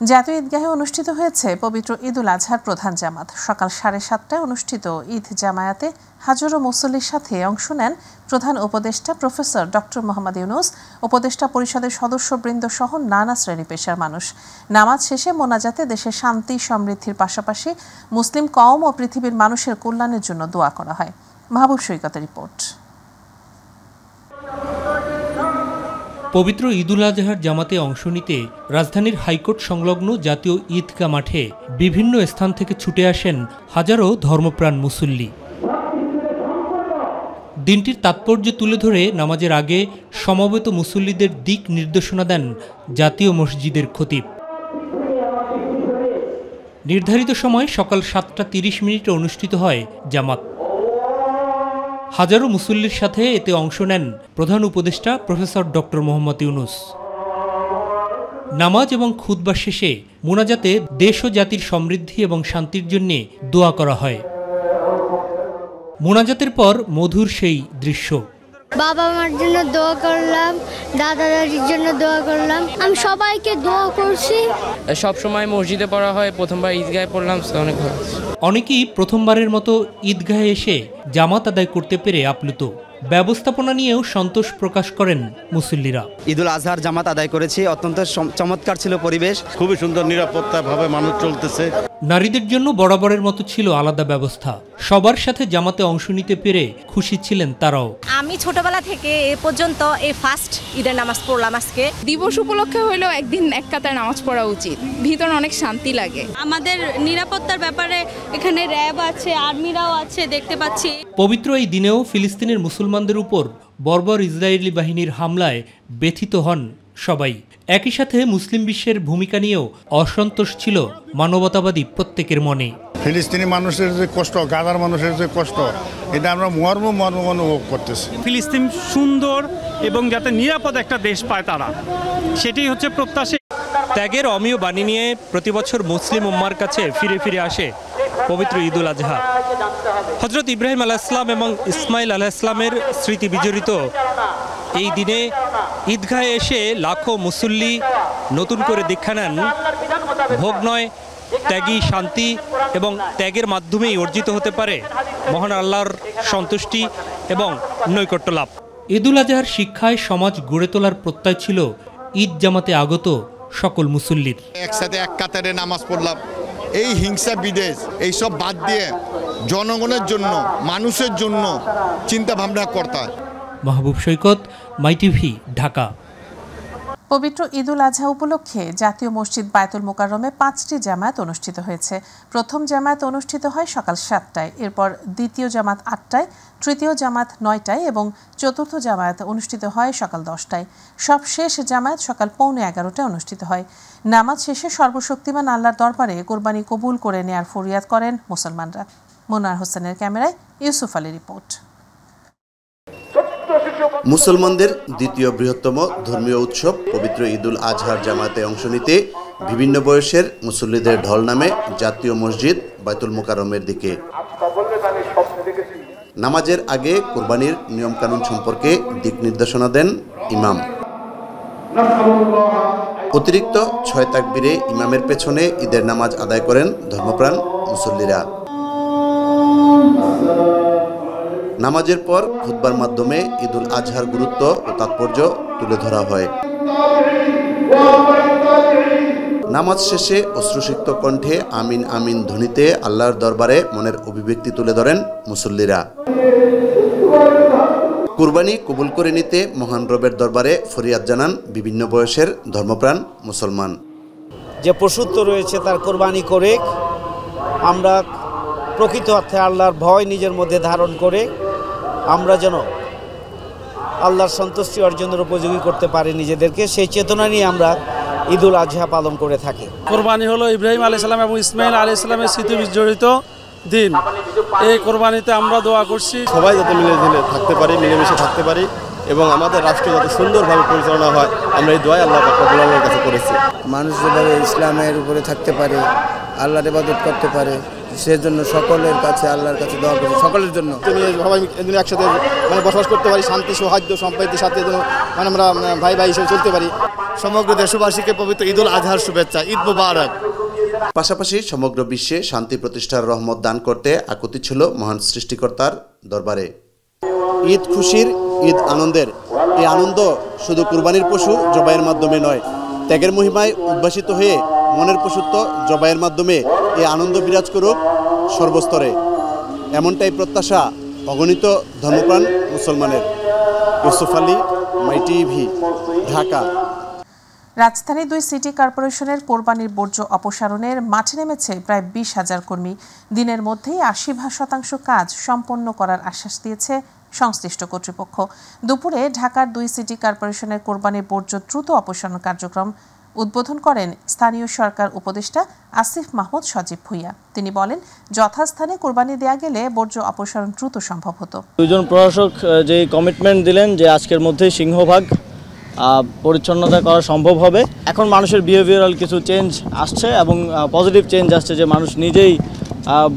জাতীয় ঈদগাহে অনুষ্ঠিত হয়েছে পবিত্র ঈদুল আজহার প্রধান জামাত। সকাল 7:30টায় অনুষ্ঠিত ঈদ জামায়াতে হাজারো মুসল্লির সাথে অংশ নেন প্রধান উপদেষ্টা প্রফেসর ডক্টর মোহাম্মদ ইউনুস, উপদেষ্টা পরিষদের সদস্যবৃন্দ সহ নানা শ্রেণী পেশার মানুষ। নামাজ শেষে মোনাজাতে দেশের শান্তি সমৃদ্ধির পাশাপাশি মুসলিম কওম ও পৃথিবীর মানুষের কল্যাণের জন্য দোয়া করা হয়। মাহবুব সৈকতের রিপোর্ট। পবিত্র ঈদুল আজহার জামাতে অংশ নিতে রাজধানীর হাইকোর্ট সংলগ্ন জাতীয় ঈদগাহ মাঠে বিভিন্ন স্থান থেকে ছুটে আসেন হাজারো ধর্মপ্রাণ মুসল্লি। দিনটির তাৎপর্য তুলে ধরে নামাজের আগে সমবেত মুসল্লিদের দিক নির্দেশনা দেন জাতীয় মসজিদের খতিব। নির্ধারিত সময় সকাল 7:30 অনুষ্ঠিত হয় জামাত। হাজারো মুসল্লির সাথে এতে অংশ নেন প্রধান উপদেষ্টা প্রফেসর ডক্টর মোহাম্মদ ইউনুস। নামাজ এবং খুতবা শেষে মোনাজাতে দেশ ও জাতির সমৃদ্ধি এবং শান্তির জন্য দোয়া করা হয়। মোনাজাতের পর মধুর সেই দৃশ্য। বাবা মার জন্য দোয়া করলাম, দাদা দাদির জন্য দোয়া করলাম, আমি সবাইকে দোয়া করছি। সব সময় মসজিদে পড়া হয়, প্রথমবার ঈদগাহে পড়লাম, অনেক ভালো। অনেকেই প্রথমবারের মতো ঈদগাহে এসে জামাত আদায় করতে পেরে আপ্লুত। ব্যবস্থাপনা নিয়েও সন্তোষ প্রকাশ করেন মুসল্লিরা। ঈদুল আজহার জামাত আদায় করেছি, অত্যন্ত চমৎকার ছিল পরিবেশ, খুবই সুন্দর নিরাপত্তাভাবে মানুষ চলতেছে। নারীদের জন্য বরাবরের মতো ছিল আলাদা ব্যবস্থা। সবার সাথে জামাতে অংশ নিতে পেরে খুশি ছিলেন তারাও। আমি ছোটবেলা থেকে এ পর্যন্ত এই ফার্স্ট ঈদের নামাজ পড়লাম। আজকে দিবস উপলক্ষে হলেও একদিন এক কাতারে নামাজ পড়া উচিত, ভিতরে অনেক শান্তি লাগে। আমাদের নিরাপত্তার ব্যাপারে এখানে র্যাব আছে, আর্মিরাও আছে, দেখতে পাচ্ছি। পবিত্র এই দিনেও ফিলিস্তিনের মুসলমানদের উপর বর্বর ইসরায়েলি বাহিনীর হামলায় ব্যথিত হন সবাই। একই সাথে মুসলিম বিশ্বের ভূমিকা নিয়েও অসন্তোষ ছিল মানবতাবাদী প্রত্যেকের মনে। ফিলিস্তিনি মানুষের যে কষ্ট, গাজার মানুষের যে কষ্ট, এটা আমরা মর্ম অনুভব করতেছি। ফিলিস্তিন সুন্দর এবং যাতে নিরাপদ একটা দেশ পায় তারা, সেটাই হচ্ছে প্রত্যাশা। ত্যাগের অমীয় বাণী নিয়ে প্রতিবছর মুসলিম উম্মার কাছে ফিরে ফিরে আসে পবিত্র ঈদুল আজহা। হযরত ইব্রাহিম আলাইহিসসালাম এবং ইসমাইল আলাইহিসসালামের স্মৃতি বিজড়িত এই দিনে ঈদগাহে এসে লাখো মুসল্লি নতুন করে দীক্ষা নেন ভোগ নয়, ত্যাগী শান্তি এবং ত্যাগের মাধ্যমেই অর্জিত হতে পারে মহান আল্লাহর সন্তুষ্টি এবং নৈকট্য লাভ। ঈদুল আজহার শিক্ষায় সমাজ গড়ে তোলার প্রত্যয় ছিল ঈদ জামাতে আগত সকল মুসল্লির। একসাথে এক কাতারে নামাজ পড়লাম। এই হিংসা বিদ্বেষ এইসব বাদ দিয়ে জনগণের জন্য, মানুষের জন্য চিন্তা ভাবনা করতে। মাহবুব সৈকত, মাই টিভি, ঢাকা। পবিত্র ঈদুল আজহা উপলক্ষে জাতীয় মসজিদ বায়তুল মোকাররমে 5টি জামায়াত অনুষ্ঠিত হয়েছে। প্রথম জামায়াত অনুষ্ঠিত হয় সকাল 7টায়, এরপর দ্বিতীয় জামাত 8টায়, তৃতীয় জামাত 9টায় এবং চতুর্থ জামায়াত অনুষ্ঠিত হয় সকাল 10টায়। সবশেষ জামায়াত সকাল 11:45টায় অনুষ্ঠিত হয়। নামাজ শেষে সর্বশক্তিমান আল্লাহর দরবারে কোরবানি কবুল করে নেয়ার ফরিয়াদ করেন মুসলমানরা। মোনার হোসেনের ক্যামেরায় ইউসুফ আলী রিপোর্ট। মুসলমানদের দ্বিতীয় বৃহত্তম ধর্মীয় উৎসব পবিত্র ঈদুল আজহার জামাতে অংশ নিতে বিভিন্ন বয়সের মুসল্লিদের ঢল নামে জাতীয় মসজিদ বায়তুল মোকাররমের দিকে। নামাজের আগে কোরবানির নিয়মকানুন সম্পর্কে দিক নির্দেশনা দেন ইমাম। অতিরিক্ত 6 তাকবীরে ইমামের পেছনে ঈদের নামাজ আদায় করেন ধর্মপ্রাণ মুসল্লিরা। নামাজের পর খুতবার মাধ্যমে ঈদুল আজহার গুরুত্ব ও তাৎপর্য তুলে ধরা হয়। নামাজ শেষে অশ্রুসিক্ত কণ্ঠে আমিন আমিন ধ্বনিতে আল্লাহর দরবারে মনের অভিব্যক্তি তুলে ধরেন মুসল্লিরা। কুরবানি কবুল করে নিতে মহান রবের দরবারে ফরিয়াদ জানান বিভিন্ন বয়সের ধর্মপ্রাণ মুসলমান। যে পশুত্ব রয়েছে তার কোরবানি করে আমরা প্রকৃত অর্থে আল্লাহর ভয় নিজের মধ্যে ধারণ করে আমরা যেন আল্লাহর সন্তুষ্টি অর্জনের উপযোগী করতে পারি নিজেদেরকে, সেই চেতনা নিয়ে আমরা ঈদুল আজহা পালন করে থাকি। কোরবানি হলো ইব্রাহিম আলাইহিস সালাম এবং ইসমাইল আলাইহিস সালামের স্মৃতি বিজড়িত দিন। এই কোরবানিতে আমরা দোয়া করছি সবাই যাতে মিলে থাকতে পারি, মিলেমিশে থাকতে পারি এবং আমাদের রাষ্ট্র যাতে সুন্দরভাবে পরিচালনা হয়, আমরা এই দোয়া আল্লাহ পাকের কাছে করেছি। মানুষ যেভাবে ইসলামের উপরে থাকতে পারে, আল্লাহর ইবাদত করতে পারে, সেজন্য সকলের কাছে আল্লাহর কাছে দোয়া করি, সকলের জন্য সবাই একসাথে বসবাস করতে পারি, শান্তি সৌহার্দ্য সম্প্রীতির সাথে আমরা ভাই ভাই হিসেবে চলতে পারি। সমগ্র দেশবাসীকে পবিত্র ঈদুল আজহার শুভেচ্ছা। ঈদ মুবারক। পাশাপাশি সমগ্র বিশ্বে শান্তি প্রতিষ্ঠার রহমত দান করতে আকুতি ছিল মহান সৃষ্টিকর্তার দরবারে। ঈদ খুশির, ঈদ আনন্দের। এই আনন্দ শুধু কুরবানির পশু জবাইয়ের মাধ্যমে নয়, ত্যাগের মহিমায় উদ্ভাসিত হয়ে মনের পশুত্ব জবাইয়ের মাধ্যমে এই আনন্দ বিরাজ করুক সর্বস্তরে, এমনটাই প্রত্যাশা অগণিত ধর্মপ্রাণ মুসলমানের। ইউসুফ আলী, মাই টিভি, ঢাকা। রাজধানী 2 সিটি কর্পোরেশনের কোরবানির বর্জ্য অপসারণের মাঠে নেমেছে প্রায় 20,000 কর্মী। দিনের মধ্যেই 80% কাজ সম্পন্ন করার আশ্বাস দিয়েছে সংশ্লিষ্ট কর্তৃপক্ষ। দুপুরে ঢাকার 2 সিটি কর্পোরেশনের কোরবানির বর্জ্য দ্রুত অপসারণ কার্যক্রম উদ্বোধন করেন স্থানীয় সরকার উপদেষ্টা আসিফ মাহমুদ সজীব ভুইয়া। তিনি বলেন, যথাস্থানে কোরবানি দেয়া গেলে বর্জ্য অপসারণ দ্রুত সম্ভব হতো। দুজন প্রশাসক যে কমিটমেন্ট দিলেন যে আজকের মধ্যেই সিংহভাগ পরিচ্ছন্নতা করা সম্ভব হবে। এখন মানুষের বিহেভিয়ারাল কিছু চেঞ্জ আসছে এবং পজিটিভ চেঞ্জ আসছে, যে মানুষ নিজেই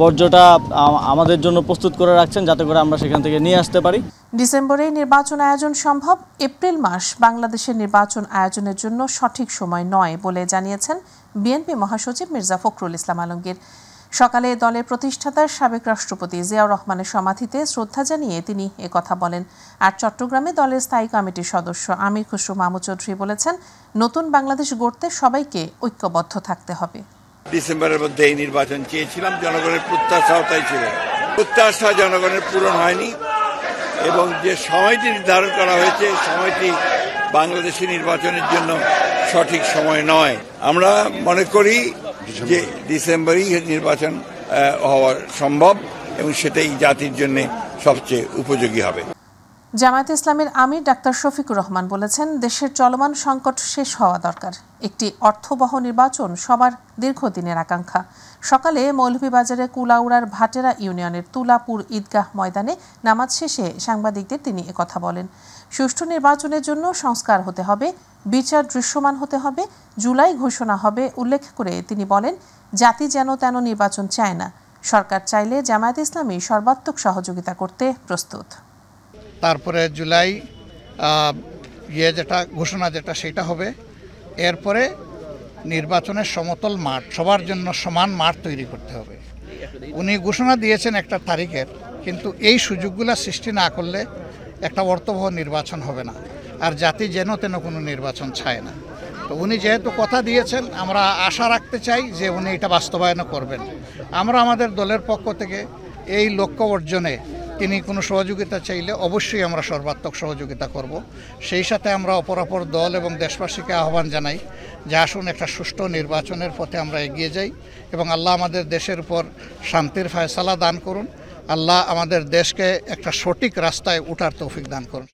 বর্জ্যটা আমাদের জন্য প্রস্তুত করে রাখছেন যাতে করে আমরা সেখান থেকে নিয়ে আসতে পারি। ডিসেম্বরে নির্বাচন আয়োজন সম্ভব। এপ্রিল মাস বাংলাদেশের নির্বাচন আয়োজনের জন্য সঠিক সময় নয় বলে জানিয়েছেন বিএনপি মহাসচিব মির্জা ফখরুল ইসলাম আলমগীর। সকালে দলের প্রতিষ্ঠাতার সাবেক রাষ্ট্রপতি জিয়াউর রহমানের সমাধিতে শ্রদ্ধা জানিয়ে তিনি একথা বলেন। আর চট্টগ্রামে দলের স্থায়ী কমিটির সদস্য আমির খুসরু মাহমুদ চৌধুরী বলেছেন, নতুন বাংলাদেশ গড়তে সবাইকে ঐক্যবদ্ধ থাকতে হবে। ডিসেম্বরের মধ্যে এই নির্বাচন চেয়েছিলাম, জনগণের প্রত্যাশাও তাই ছিল। প্রত্যাশা জনগণের পূরণ হয়নি এবং যে সময়টি নির্ধারণ করা হয়েছে সময়টি বাংলাদেশের নির্বাচনের জন্য সঠিক সময় নয়। আমরা মনে করি যে ডিসেম্বরেই নির্বাচন হওয়া সম্ভব এবং সেটাই জাতির জন্য সবচেয়ে উপযোগী হবে। জামায়াতে ইসলামের আমির ডাক্তার শফিকুর রহমান বলেছেন, দেশের চলমান সংকট শেষ হওয়া দরকার। একটি অর্থবহ নির্বাচন সবার দীর্ঘদিনের আকাঙ্ক্ষা। সকালে মৌলভীবাজারের কুলাউড়ার ভাটেরা ইউনিয়নের তুলাপুর ঈদগাহ ময়দানে নামাজ শেষে সাংবাদিকদের তিনি একথা বলেন। সুষ্ঠু নির্বাচনের জন্য সংস্কার হতে হবে, বিচার দৃশ্যমান হতে হবে, জুলাই ঘোষণা হবে উল্লেখ করে তিনি বলেন, জাতি যেন তেন নির্বাচন চায় না। সরকার চাইলে জামায়াতে ইসলামী সর্বাত্মক সহযোগিতা করতে প্রস্তুত। তারপরে জুলাই যেটা ঘোষণা সেটা হবে। এরপরে নির্বাচনের সমতল মাঠ, সবার জন্য সমান মাঠ তৈরি করতে হবে। উনি ঘোষণা দিয়েছেন একটা তারিখের, কিন্তু এই সুযোগগুলো সৃষ্টি না করলে একটা অর্থবহ নির্বাচন হবে না। আর জাতি যেন তেন কোনো নির্বাচন চায় না। তো উনি যেহেতু কথা দিয়েছেন, আমরা আশা রাখতে চাই যে উনি এটা বাস্তবায়ন করবেন। আমরা আমাদের দলের পক্ষ থেকে এই লক্ষ্য অর্জনে তিনি কোনো সহযোগিতা চাইলে অবশ্যই আমরা সর্বাত্মক সহযোগিতা করব। সেই সাথে আমরা অপরাপর দল এবং দেশবাসীকে আহ্বান জানাই যে আসুন একটা সুষ্ঠু নির্বাচনের পথে আমরা এগিয়ে যাই এবং আল্লাহ আমাদের দেশের উপর শান্তির ফয়সালা দান করুন। আল্লাহ আমাদের দেশকে একটা সঠিক রাস্তায় উঠার তৌফিক দান করুন।